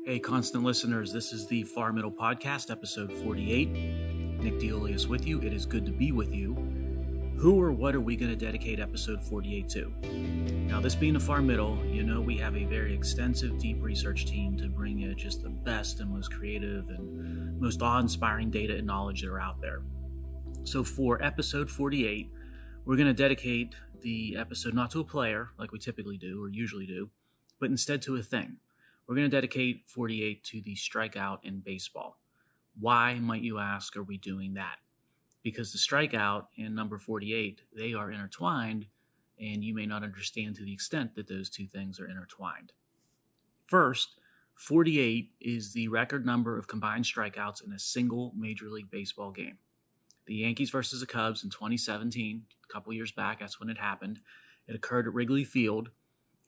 Hey, constant listeners, this is the Far Middle Podcast, episode 48. Nick Diolius with you. It is good to be with you. Who or what are we going to dedicate episode 48 to? Now, this being the Far Middle, you know we have a very extensive, deep research team to bring you just the best and most creative and most awe-inspiring data and knowledge that are out there. So for episode 48, we're going to dedicate the episode not to a player like we typically do or usually do, but instead to a thing. We're going to dedicate 48 to the strikeout in baseball. Why, might you ask, are we doing that? Because the strikeout and number 48, they are intertwined, and you may not understand to the extent that those two things are intertwined. First, 48 is the record number of combined strikeouts in a single Major League Baseball game. The Yankees versus the Cubs in 2017, a couple years back, that's when it happened. It occurred at Wrigley Field.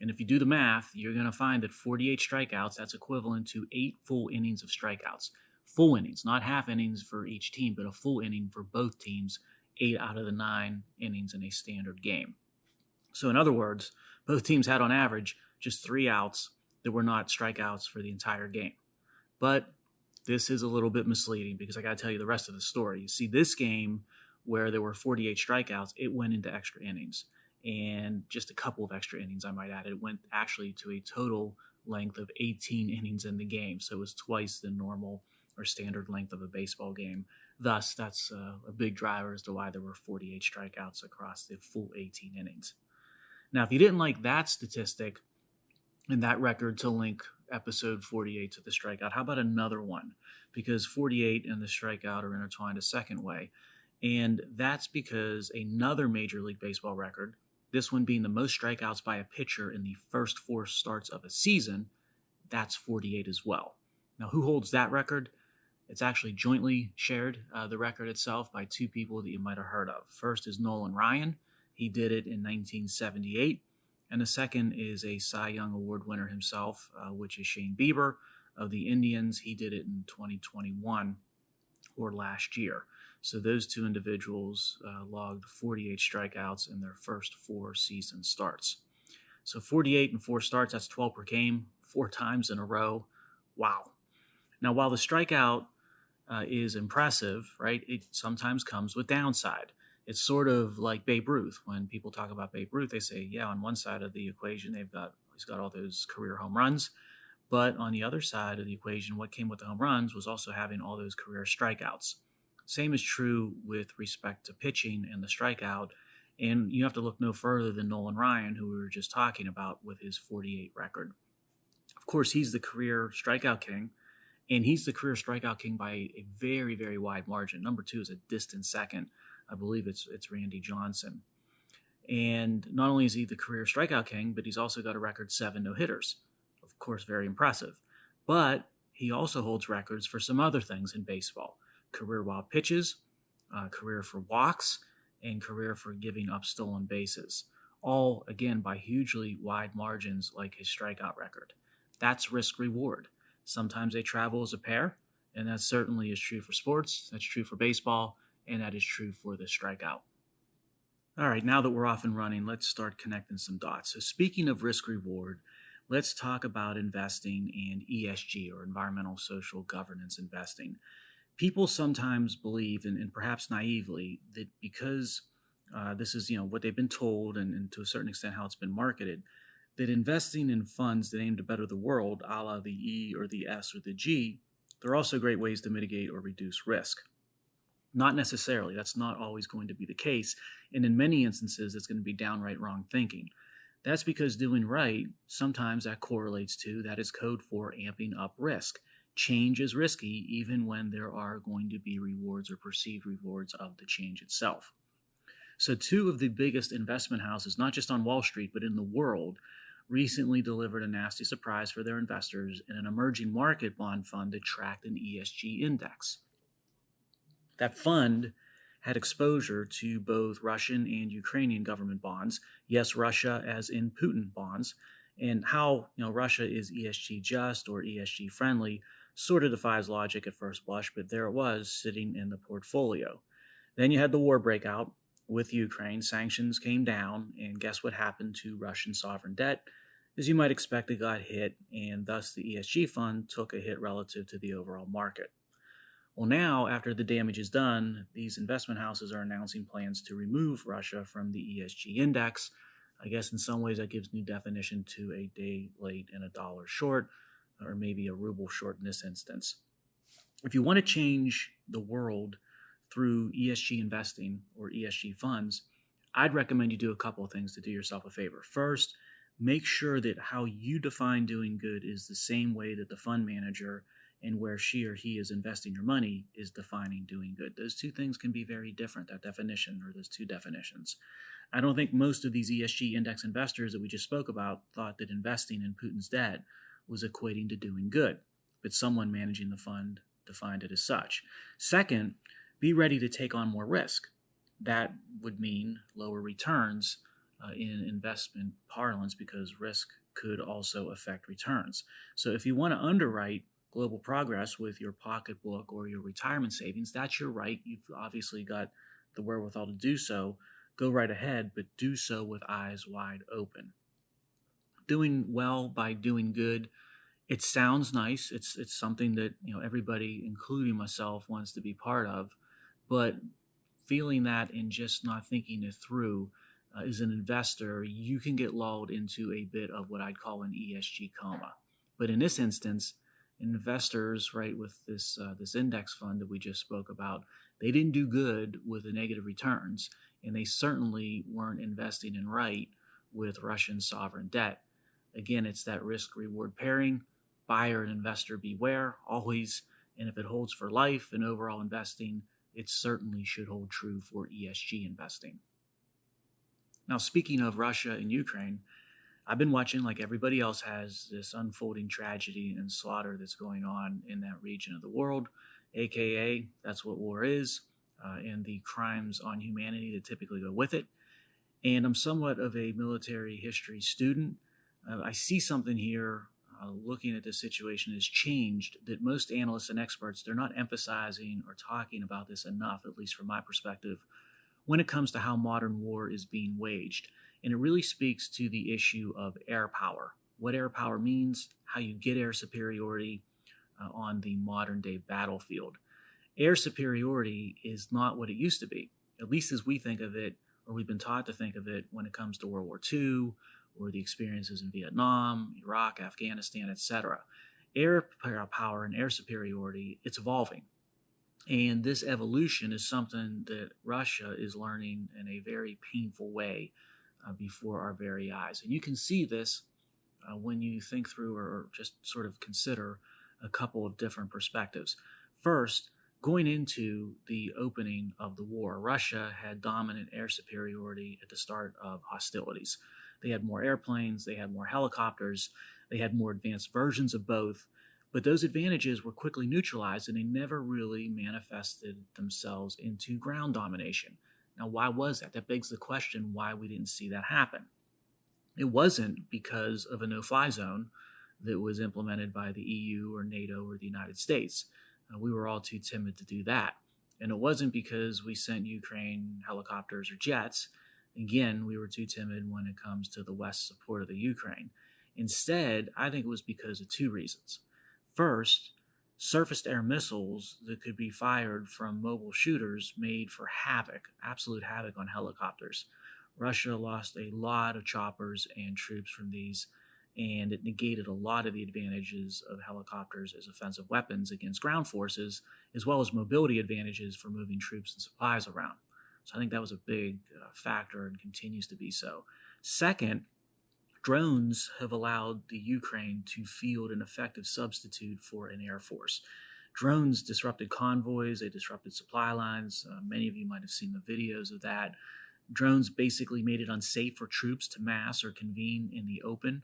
And if you do the math, you're going to find that 48 strikeouts, that's equivalent to 8 full innings of strikeouts. Full innings, not half innings for each team, but a full inning for both teams, 8 out of the 9 innings in a standard game. So in other words, both teams had on average just 3 outs that were not strikeouts for the entire game. But this is a little bit misleading because I got to tell you the rest of the story. You see, this game where there were 48 strikeouts, it went into extra innings. And just a couple of extra innings, I might add. It went actually to a total length of 18 innings in the game. So it was twice the normal or standard length of a baseball game. Thus, that's a big driver as to why there were 48 strikeouts across the full 18 innings. Now, if you didn't like that statistic and that record to link episode 48 to the strikeout, how about another one? Because 48 and the strikeout are intertwined a second way. And that's because another Major League Baseball record, this one being the most strikeouts by a pitcher in the first 4 starts of a season, that's 48 as well. Now, who holds that record? It's actually jointly shared, the record itself, by 2 people that you might have heard of. First is Nolan Ryan. He did it in 1978. And the second is a Cy Young Award winner himself, which is Shane Bieber of the Indians. He did it in 2021 or last year. So those 2 individuals logged 48 strikeouts in their first 4 season starts. So 48 and 4 starts, that's 12 per game, 4 times in a row. Wow. Now, while the strikeout is impressive, right, it sometimes comes with downside. It's sort of like Babe Ruth. When people talk about Babe Ruth, they say, yeah, on one side of the equation, he's got all those career home runs. But on the other side of the equation, what came with the home runs was also having all those career strikeouts. Same is true with respect to pitching and the strikeout. And you have to look no further than Nolan Ryan, who we were just talking about with his 48 record. Of course, he's the career strikeout king, and he's the career strikeout king by a very, very wide margin. Number 2 is a distant second. I believe it's Randy Johnson. And not only is he the career strikeout king, but he's also got a record 7 no-hitters. Of course, very impressive. But he also holds records for some other things in baseball. Career wild pitches, career for walks, and career for giving up stolen bases. All, again, by hugely wide margins like his strikeout record. That's risk-reward. Sometimes they travel as a pair, and that certainly is true for sports, that's true for baseball, and that is true for the strikeout. All right, now that we're off and running, let's start connecting some dots. So speaking of risk-reward, let's talk about investing in ESG, or environmental social governance investing. People sometimes believe, and perhaps naively, that because this is what they've been told, and to a certain extent how it's been marketed, that investing in funds that aim to better the world, a la the E or the S or the G, they're also great ways to mitigate or reduce risk. Not necessarily. That's not always going to be the case. And in many instances, it's going to be downright wrong thinking. That's because doing right, sometimes that correlates to, that is code for amping up risk. Change is risky even when there are going to be rewards or perceived rewards of the change itself. So 2 of the biggest investment houses, not just on Wall Street, but in the world, recently delivered a nasty surprise for their investors in an emerging market bond fund that tracked an ESG index. That fund had exposure to both Russian and Ukrainian government bonds. Yes, Russia as in Putin bonds. And how Russia is ESG just or ESG friendly sort of defies logic at first blush, but there it was sitting in the portfolio. Then you had the war breakout with Ukraine. Sanctions came down, and guess what happened to Russian sovereign debt? As you might expect, it got hit, and thus the ESG fund took a hit relative to the overall market. Well, now, after the damage is done, these investment houses are announcing plans to remove Russia from the ESG index. I guess in some ways that gives new definition to a day late and a dollar short, or maybe a ruble short in this instance. If you want to change the world through ESG investing or ESG funds, I'd recommend you do a couple of things to do yourself a favor. First, make sure that how you define doing good is the same way that the fund manager and where she or he is investing your money is defining doing good. Those two things can be very different, that definition or those two definitions. I don't think most of these ESG index investors that we just spoke about thought that investing in Putin's debt was equating to doing good, but someone managing the fund defined it as such. Second, be ready to take on more risk. That would mean lower returns in investment parlance because risk could also affect returns. So if you want to underwrite global progress with your pocketbook or your retirement savings, that's your right. You've obviously got the wherewithal to do so. Go right ahead, but do so with eyes wide open. Doing well by doing good, it sounds nice. It's something that everybody, including myself, wants to be part of, but feeling that and just not thinking it through, as an investor, you can get lulled into a bit of what I'd call an ESG coma. But in this instance, investors, right, with this index fund that we just spoke about, they didn't do good with the negative returns, and they certainly weren't investing in right with Russian sovereign debt. Again, it's that risk-reward pairing. Buyer and investor beware, always. And if it holds for life and overall investing, it certainly should hold true for ESG investing. Now, speaking of Russia and Ukraine, I've been watching, like everybody else has, this unfolding tragedy and slaughter that's going on in that region of the world, aka that's what war is, and the crimes on humanity that typically go with it. And I'm somewhat of a military history student. I see something here looking at this situation has changed, that most analysts and experts, they're not emphasizing or talking about this enough, at least from my perspective, when it comes to how modern war is being waged. And it really speaks to the issue of air power, what air power means, how you get air superiority on the modern day battlefield. Air superiority is not what it used to be, at least as we think of it, or we've been taught to think of it when it comes to World War II, or the experiences in Vietnam, Iraq, Afghanistan, etc. Air power and air superiority, it's evolving. And this evolution is something that Russia is learning in a very painful way before our very eyes. And you can see this when you think through or just sort of consider a couple of different perspectives. First, going into the opening of the war, Russia had dominant air superiority at the start of hostilities. They had more airplanes, they had more helicopters, they had more advanced versions of both, but those advantages were quickly neutralized and they never really manifested themselves into ground domination. Now, why was that? That begs the question why we didn't see that happen. It wasn't because of a no-fly zone that was implemented by the EU or NATO or the United States. We were all too timid to do that. And it wasn't because we sent Ukraine helicopters or jets. Again, we were too timid when it comes to the West's support of the Ukraine. Instead, I think it was because of two reasons. First, surface-to-air missiles that could be fired from mobile shooters made for havoc, absolute havoc on helicopters. Russia lost a lot of choppers and troops from these, and it negated a lot of the advantages of helicopters as offensive weapons against ground forces, as well as mobility advantages for moving troops and supplies around. So I think that was a big factor and continues to be so. Second, drones have allowed the Ukraine to field an effective substitute for an air force. Drones disrupted convoys, they disrupted supply lines. Many of you might have seen the videos of that. Drones basically made it unsafe for troops to mass or convene in the open,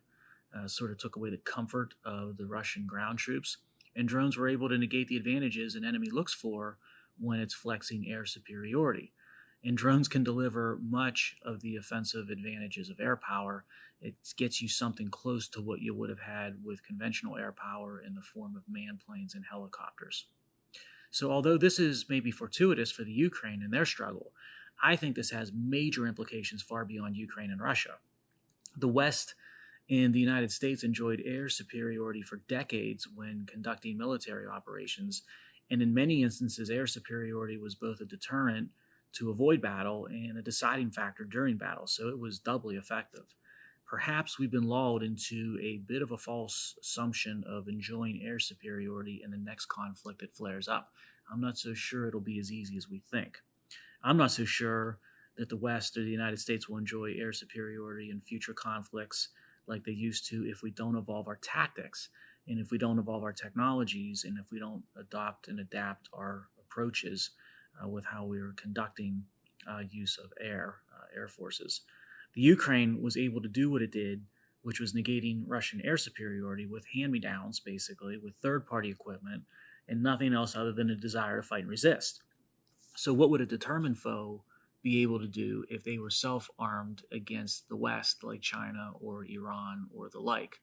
sort of took away the comfort of the Russian ground troops. And drones were able to negate the advantages an enemy looks for when it's flexing air superiority. And drones can deliver much of the offensive advantages of air power. It gets you something close to what you would have had with conventional air power in the form of manned planes and helicopters. So although this is maybe fortuitous for the Ukraine and their struggle, I think this has major implications far beyond Ukraine and Russia. The West And the United States enjoyed air superiority for decades when conducting military operations. And in many instances, air superiority was both a deterrent to avoid battle and a deciding factor during battle. So it was doubly effective. Perhaps we've been lulled into a bit of a false assumption of enjoying air superiority in the next conflict that flares up. I'm not so sure it'll be as easy as we think. I'm not so sure that the West or the United States will enjoy air superiority in future conflicts like they used to if we don't evolve our tactics and if we don't evolve our technologies and if we don't adopt and adapt our approaches with how we are conducting use of air forces. The Ukraine was able to do what it did, which was negating Russian air superiority with hand-me-downs, basically, with third-party equipment, and nothing else other than a desire to fight and resist. So what would a determined foe be able to do if they were self-armed against the West, like China or Iran or the like?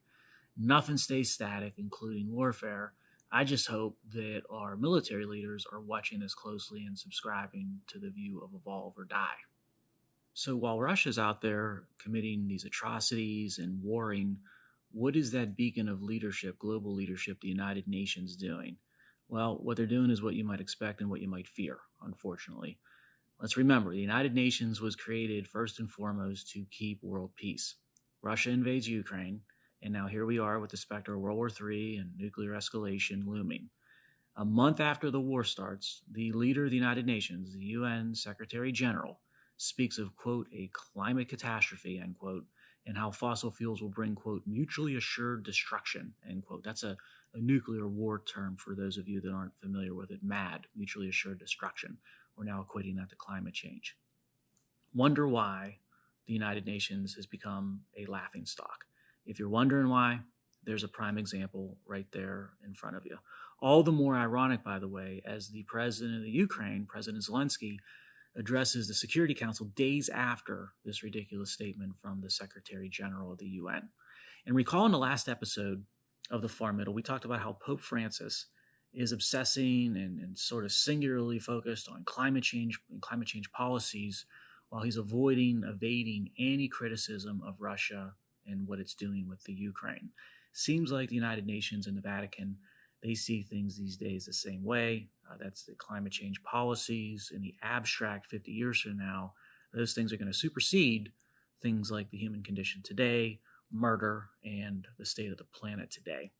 Nothing stays static, including warfare. I just hope that our military leaders are watching this closely and subscribing to the view of evolve or die. So while Russia's out there committing these atrocities and warring, what is that beacon of leadership, global leadership, the United Nations doing? Well, what they're doing is what you might expect and what you might fear, unfortunately. Let's remember, the United Nations was created first and foremost to keep world peace. Russia invades Ukraine, and now here we are with the specter of World War III and nuclear escalation looming. A month after the war starts, the leader of the United Nations, the UN Secretary General, speaks of, quote, a climate catastrophe, end quote, and how fossil fuels will bring, quote, mutually assured destruction, end quote. That's a nuclear war term for those of you that aren't familiar with it, MAD, mutually assured destruction. We're now equating that to climate change. Wonder why the United Nations has become a laughingstock. If you're wondering why, there's a prime example right there in front of you. All the more ironic, by the way, as the president of the Ukraine, President Zelensky, addresses the Security Council days after this ridiculous statement from the Secretary General of the UN. And recall in the last episode of the Far Middle, we talked about how Pope Francis is obsessing and sort of singularly focused on climate change and climate change policies while he's evading any criticism of Russia and what it's doing with the Ukraine. Seems like the United Nations and the Vatican, they see things these days the same way. That's the climate change policies in the abstract 50 years from now. Those things are going to supersede things like the human condition today, murder, and the state of the planet today.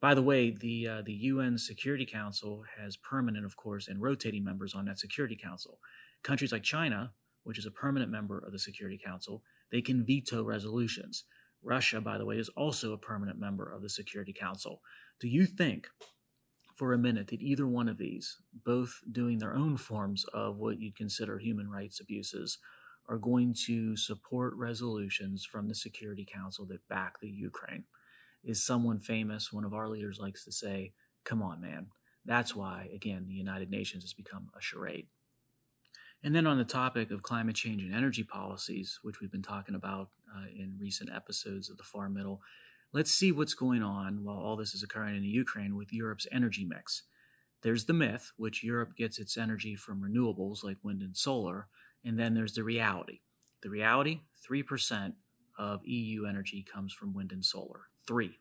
By the way, the UN Security Council has permanent, of course, and rotating members on that Security Council. Countries like China, which is a permanent member of the Security Council, they can veto resolutions. Russia, by the way, is also a permanent member of the Security Council. Do you think for a minute that either one of these, both doing their own forms of what you'd consider human rights abuses, are going to support resolutions from the Security Council that back the Ukraine? Is someone famous, one of our leaders likes to say, come on, man. That's why, again, the United Nations has become a charade. And then on the topic of climate change and energy policies, which we've been talking about in recent episodes of the Far Middle, let's see what's going on while all this is occurring in the Ukraine with Europe's energy mix. There's the myth, which Europe gets its energy from renewables like wind and solar, and then there's the reality. The reality, 3% of EU energy comes from wind and solar. 3%.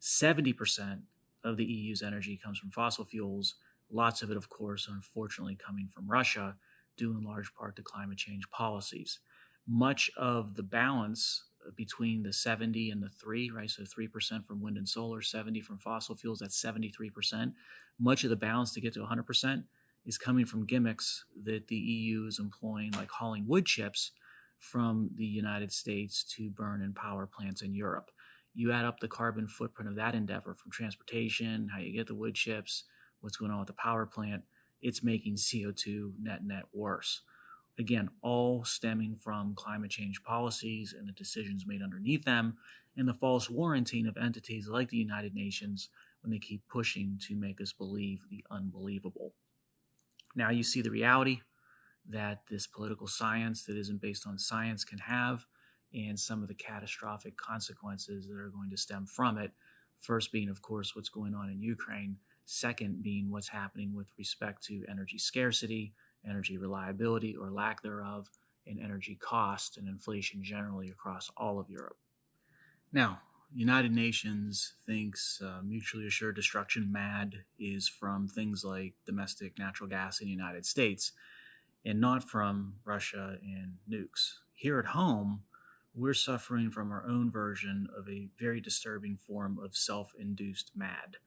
70% of the EU's energy comes from fossil fuels, lots of it, of course, unfortunately coming from Russia, due in large part to climate change policies. Much of the balance between the 70 and the 3, right? So 3% from wind and solar, 70 from fossil fuels, that's 73%. Much of the balance to get to 100% is coming from gimmicks that the EU is employing, like hauling wood chips from the United States to burn in power plants in Europe. You add up the carbon footprint of that endeavor from transportation, how you get the wood chips, what's going on with the power plant, it's making CO2 net worse. Again, all stemming from climate change policies and the decisions made underneath them, and the false warranting of entities like the United Nations when they keep pushing to make us believe the unbelievable. Now you see the reality that this political science that isn't based on science can have, and some of the catastrophic consequences that are going to stem from it. First being, of course, what's going on in Ukraine. Second being what's happening with respect to energy scarcity, energy reliability or lack thereof, and energy cost and inflation generally across all of Europe. Now, United Nations thinks mutually assured destruction MAD is from things like domestic natural gas in the United States and not from Russia and nukes. Here at home, we're suffering from our own version of a very disturbing form of self induced MAD.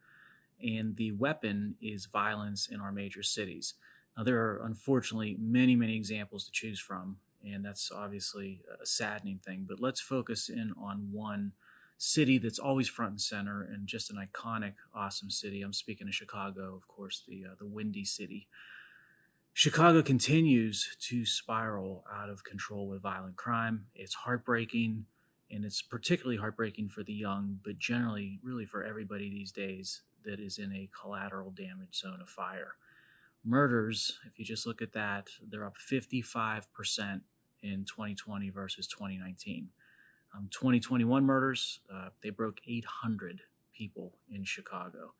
And the weapon is violence in our major cities. Now, there are unfortunately many, many examples to choose from, and that's obviously a saddening thing. But let's focus in on one city that's always front and center and just an iconic, awesome city. I'm speaking of Chicago, of course, the Windy City. Chicago continues to spiral out of control with violent crime. It's heartbreaking, and it's particularly heartbreaking for the young, but generally, really for everybody these days that is in a collateral damage zone of fire. Murders, if you just look at that, they're up 55% in 2020 versus 2019. 2021 murders, they broke 800 people in Chicago.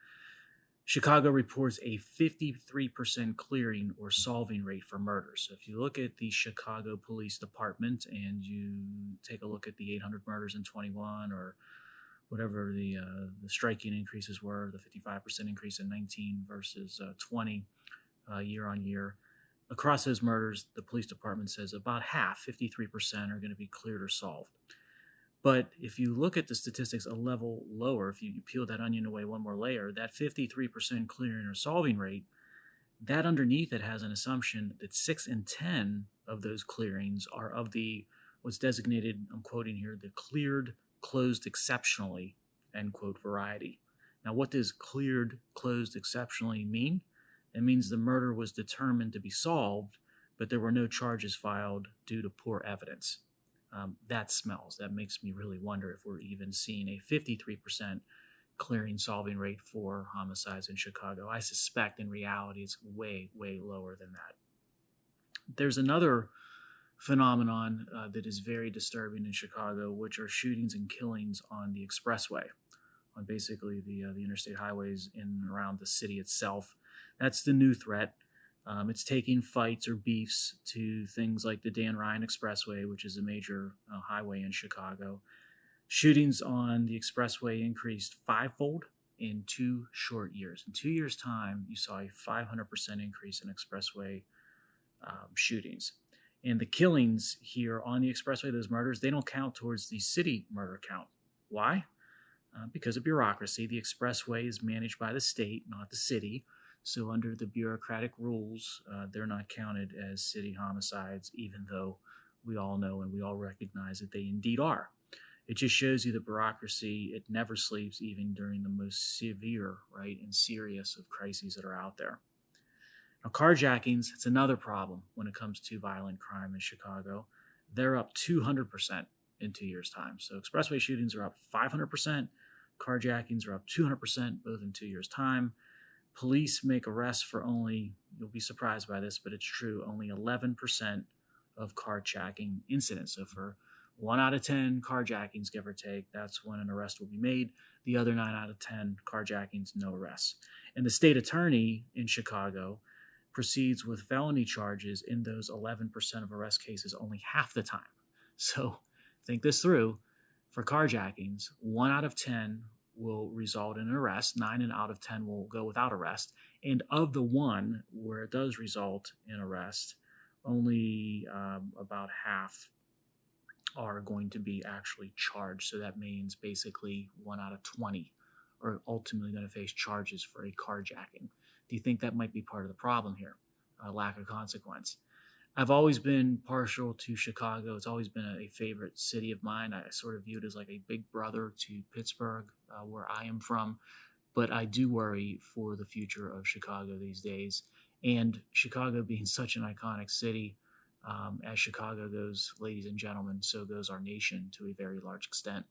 Chicago reports a 53% clearing or solving rate for murders. So if you look at the Chicago Police Department and you take a look at the 800 murders in 21 or whatever the striking increases were, the 55% increase in 19 versus 20 year on year, across those murders, the police department says about half, 53%, are going to be cleared or solved. But if you look at the statistics a level lower, if you peel that onion away one more layer, that 53% clearing or solving rate, that underneath it has an assumption that 6 in 10 of those clearings are of the what's designated, I'm quoting here, the cleared, closed exceptionally, end quote, variety. Now, what does cleared, closed exceptionally mean? It means the murder was determined to be solved, but there were no charges filed due to poor evidence. That smells. That makes me really wonder if we're even seeing a 53% clearing solving rate for homicides in Chicago. I suspect in reality it's way, way lower than that. There's another phenomenon that is very disturbing in Chicago, which are shootings and killings on the expressway, on basically the interstate highways in and around the city itself. That's the new threat. It's taking fights or beefs to things like the Dan Ryan Expressway, which is a major highway in Chicago. Shootings on the expressway increased fivefold in 2 short years. In 2 years' time, you saw a 500% increase in expressway shootings. And the killings here on the expressway, those murders, they don't count towards the city murder count. Why? Because of bureaucracy. The expressway is managed by the state, not the city. So under the bureaucratic rules, they're not counted as city homicides, even though we all know and we all recognize that they indeed are. It just shows you the bureaucracy. It never sleeps, even during the most severe, right, and serious of crises that are out there. Now, carjackings, it's another problem when it comes to violent crime in Chicago. They're up 200% in 2 years' time. So expressway shootings are up 500%. Carjackings are up 200%, both in 2 years' time. Police make arrests for only, you'll be surprised by this, but it's true, only 11% of carjacking incidents. So for 1 out of 10 carjackings, give or take, that's when an arrest will be made. The other 9 out of 10 carjackings, no arrests. And the state attorney in Chicago proceeds with felony charges in those 11% of arrest cases only half the time. So think this through. For carjackings, 1 out of 10 will result in an arrest. 9 out of 10 will go without arrest. And of the one where it does result in arrest, only about half are going to be actually charged. So that means basically 1 out of 20 are ultimately going to face charges for a carjacking. Do you think that might be part of the problem here? A lack of consequence. I've always been partial to Chicago. It's always been a favorite city of mine. I sort of view it as like a big brother to Pittsburgh, where I am from. But I do worry for the future of Chicago these days. And Chicago being such an iconic city, as Chicago goes, ladies and gentlemen, so goes our nation to a very large extent.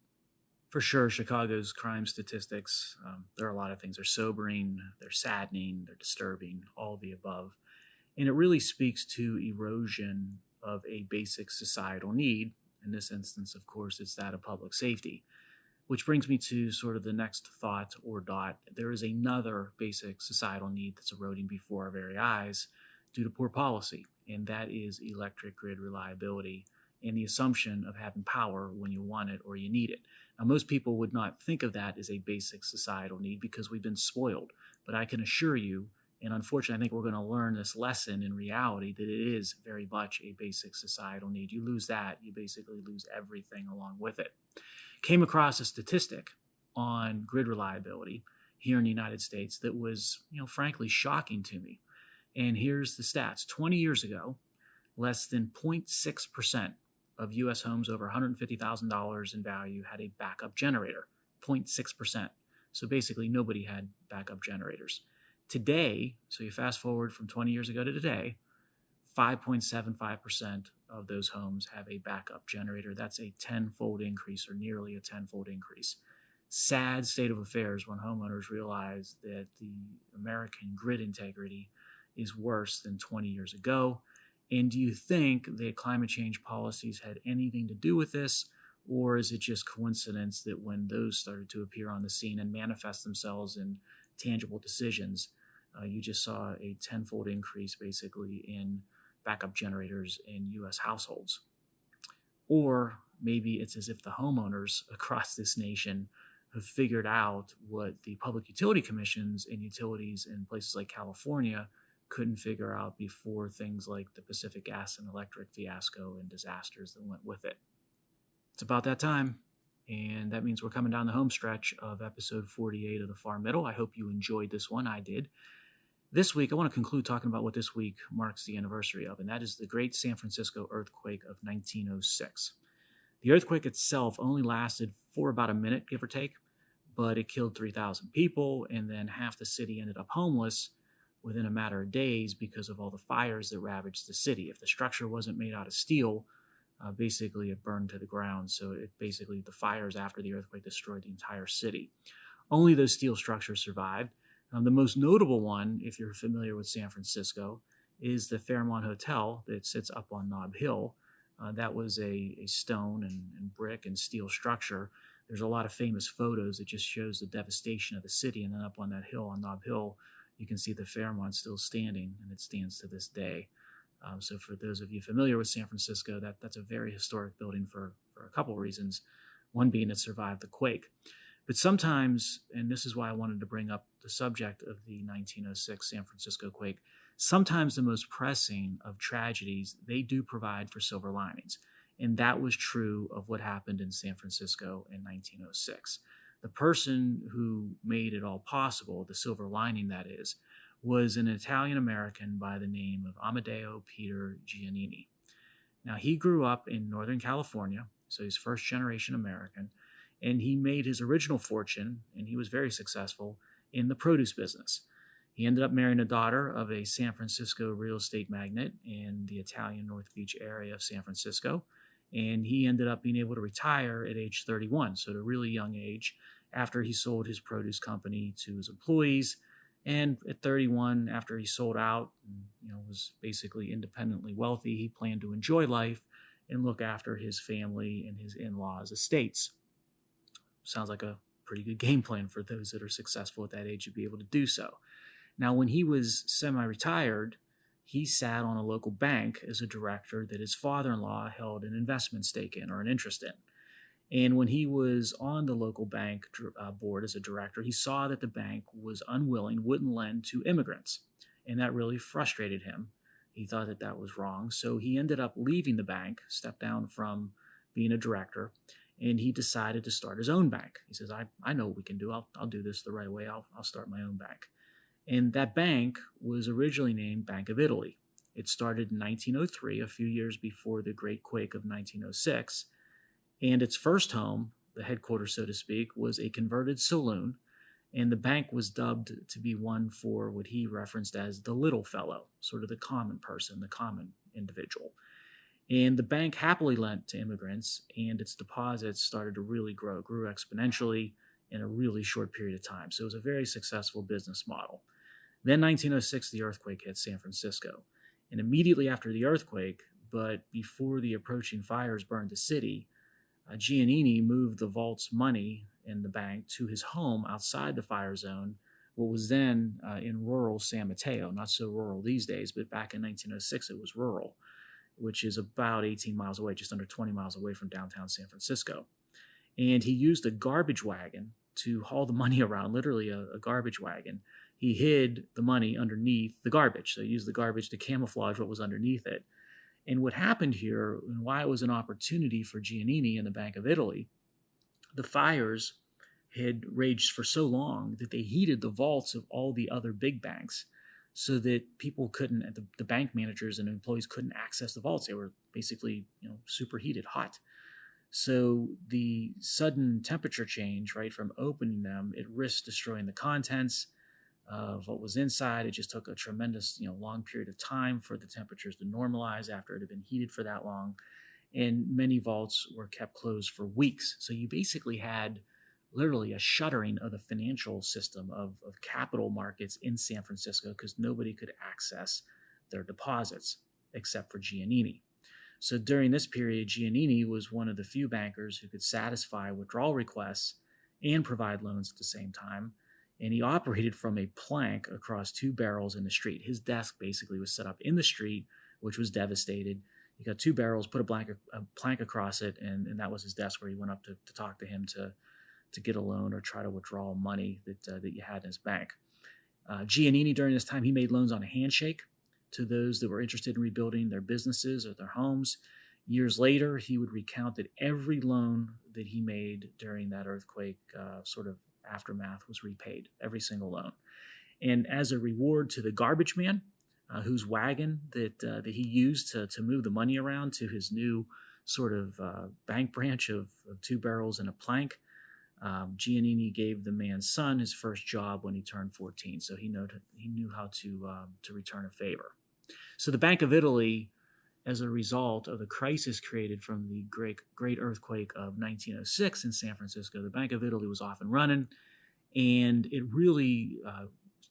For sure, Chicago's crime statistics, there are a lot of things. They're sobering, they're saddening, they're disturbing, all the above. And it really speaks to erosion of a basic societal need. In this instance, of course, it's that of public safety. Which brings me to sort of the next thought or dot. There is another basic societal need that's eroding before our very eyes due to poor policy, and that is electric grid reliability and the assumption of having power when you want it or you need it. Now, most people would not think of that as a basic societal need because we've been spoiled. But I can assure you, and unfortunately, I think we're going to learn this lesson in reality, that it is very much a basic societal need. You lose that, you basically lose everything along with it. Came across a statistic on grid reliability here in the United States that was, frankly shocking to me. And here's the stats. 20 years ago, less than 0.6% of U.S. homes over $150,000 in value had a backup generator. 0.6%. So basically, nobody had backup generators. Today, so you fast forward from 20 years ago to today, 5.75% of those homes have a backup generator. That's a tenfold increase, or nearly a tenfold increase. Sad state of affairs when homeowners realize that the American grid integrity is worse than 20 years ago. And do you think that climate change policies had anything to do with this? Or is it just coincidence that when those started to appear on the scene and manifest themselves in tangible decisions, you just saw a tenfold increase basically in backup generators in U.S. households? Or maybe it's as if the homeowners across this nation have figured out what the public utility commissions and utilities in places like California couldn't figure out before things like the Pacific Gas and Electric fiasco and disasters that went with it. It's about that time, and that means we're coming down the home stretch of episode 48 of The Far Middle. I hope you enjoyed this one. I did. This week, I want to conclude talking about what this week marks the anniversary of, and that is the Great San Francisco Earthquake of 1906. The earthquake itself only lasted for about a minute, give or take, but it killed 3,000 people, and then half the city ended up homeless within a matter of days because of all the fires that ravaged the city. If the structure wasn't made out of steel, basically it burned to the ground. So the fires after the earthquake destroyed the entire city. Only those steel structures survived. The most notable one, if you're familiar with San Francisco, is the Fairmont Hotel that sits up on Nob Hill. That was a stone and brick and steel structure. There's a lot of famous photos that just shows the devastation of the city. And then up on that hill, on Nob Hill, you can see the Fairmont still standing, and it stands to this day. So for those of you familiar with San Francisco, that's a very historic building for a couple of reasons. One being it survived the quake. But sometimes, and this is why I wanted to bring up the subject of the 1906 San Francisco quake, sometimes the most pressing of tragedies, they do provide for silver linings. And that was true of what happened in San Francisco in 1906. The person who made it all possible, the silver lining that is, was an Italian-American by the name of Amedeo Peter Giannini. Now, he grew up in Northern California, so he's first-generation American, and he made his original fortune, and he was very successful, in the produce business. He ended up marrying a daughter of a San Francisco real estate magnate in the Italian North Beach area of San Francisco, and he ended up being able to retire at age 31, so at a really young age, after he sold his produce company to his employees. And at 31, after he sold out and was basically independently wealthy, he planned to enjoy life and look after his family and his in-laws' estates. Sounds like a pretty good game plan for those that are successful at that age to be able to do so. Now, when he was semi-retired, he sat on a local bank as a director that his father-in-law held an investment stake in or an interest in. And when he was on the local bank board as a director, he saw that the bank was unwilling, wouldn't lend to immigrants. And that really frustrated him. He thought that that was wrong. So he ended up leaving the bank, stepped down from being a director, and he decided to start his own bank. He says, I know what we can do. I'll do this the right way. I'll start my own bank. And that bank was originally named Bank of Italy. It started in 1903, a few years before the Great Quake of 1906. And its first home, the headquarters, so to speak, was a converted saloon, and the bank was dubbed to be one for what he referenced as the little fellow, sort of the common person, the common individual. And the bank happily lent to immigrants, and its deposits started to really grow, grew exponentially in a really short period of time. So it was a very successful business model. Then 1906, the earthquake hit San Francisco. And immediately after the earthquake, but before the approaching fires burned the city, Giannini moved the vault's money in the bank to his home outside the fire zone, what was then in rural San Mateo. Not so rural these days, but back in 1906 it was rural, which is about 18 miles away, just under 20 miles away from downtown San Francisco. and he used a garbage wagon to haul the money around, literally a garbage wagon. He hid the money underneath the garbage, so he used the garbage to camouflage what was underneath it. And what happened here, and why it was an opportunity for Giannini and the Bank of Italy, the fires had raged for so long that they heated the vaults of all the other big banks so that people couldn't, the bank managers and employees couldn't access the vaults. They were basically, superheated, hot. So the sudden temperature change, right, from opening them, it risked destroying the contents of what was inside. It just took a tremendous, long period of time for the temperatures to normalize after it had been heated for that long. And many vaults were kept closed for weeks. So you basically had literally a shuttering of the financial system of capital markets in San Francisco because nobody could access their deposits except for Giannini. So during this period, Giannini was one of the few bankers who could satisfy withdrawal requests and provide loans at the same time. And he operated from a plank across two barrels in the street. His desk basically was set up in the street, which was devastated. He got two barrels, put a plank across it, and that was his desk where he went up to talk to him to get a loan or try to withdraw money that you had in his bank. Giannini, during this time, he made loans on a handshake to those that were interested in rebuilding their businesses or their homes. Years later, he would recount that every loan that he made during that earthquake sort of aftermath was repaid, every single loan. And as a reward to the garbage man, whose wagon that he used to move the money around to his new sort of bank branch of two barrels and a plank, Giannini gave the man's son his first job when he turned 14. So he knew how to return a favor. So the Bank of Italy, as a result of the crisis created from the great earthquake of 1906 in San Francisco, the Bank of Italy was off and running, and it really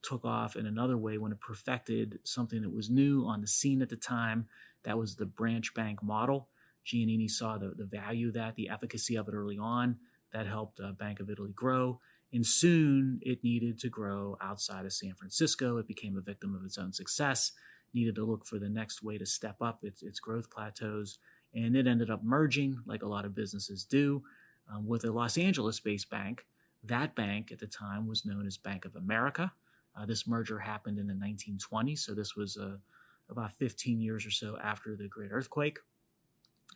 took off in another way when it perfected something that was new on the scene at the time. That was the branch bank model. Giannini saw the value of that, the efficacy of it early on. That helped Bank of Italy grow, and soon it needed to grow outside of San Francisco. It became a victim of its own success, needed to look for the next way to step up its growth plateaus, and it ended up merging, like a lot of businesses do, with a Los Angeles-based bank. That bank at the time was known as Bank of America. This merger happened in the 1920s, so this was about 15 years or so after the Great Earthquake.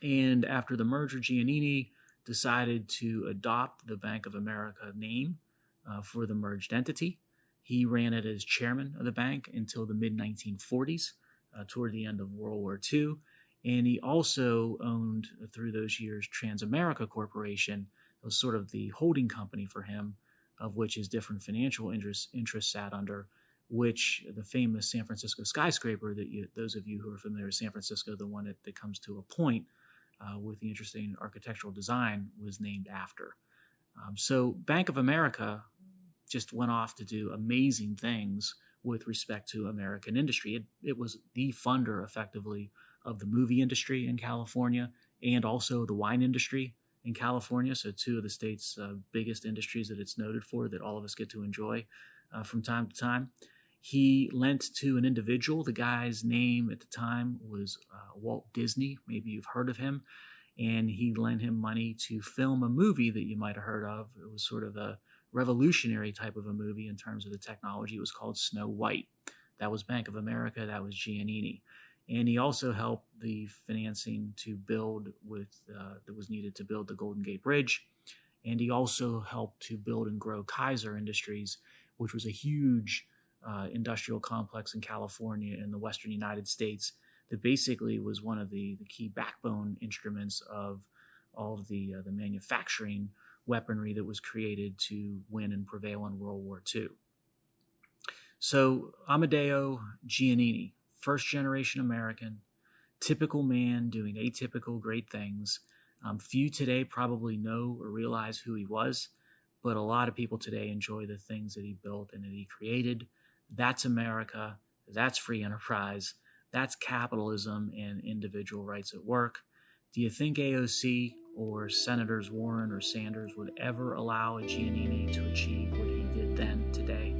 And after the merger, Giannini decided to adopt the Bank of America name for the merged entity. He ran it as chairman of the bank until the mid-1940s, toward the end of World War II. And he also owned, through those years, Transamerica Corporation. It was sort of the holding company for him, of which his different financial interests sat under, which the famous San Francisco skyscraper, those of you who are familiar with San Francisco, the one that comes to a point with the interesting architectural design, was named after. So Bank of America just went off to do amazing things with respect to American industry. It was the funder, effectively, of the movie industry in California and also the wine industry in California. So two of the state's biggest industries that it's noted for, that all of us get to enjoy from time to time. He lent to an individual. The guy's name at the time was Walt Disney. Maybe you've heard of him. And he lent him money to film a movie that you might have heard of. It was sort of a revolutionary type of a movie in terms of the technology. It was called Snow White. That was Bank of America. That was Giannini. And he also helped the financing to build that was needed to build the Golden Gate Bridge. And he also helped to build and grow Kaiser Industries, which was a huge industrial complex in California in the western United States that basically was one of the key backbone instruments of all of the manufacturing weaponry that was created to win and prevail in World War II. So Amedeo Giannini, first-generation American, typical man doing atypical great things. Few today probably know or realize who he was, but a lot of people today enjoy the things that he built and that he created. That's America. That's free enterprise. That's capitalism and individual rights at work. Do you think AOC or Senators Warren or Sanders would ever allow a Giannini to achieve what he did then today?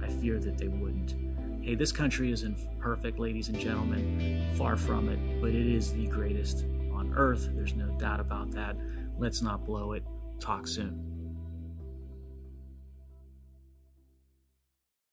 I fear that they wouldn't. Hey, this country isn't perfect, ladies and gentlemen, far from it, but it is the greatest on earth. There's no doubt about that. Let's not blow it. Talk soon.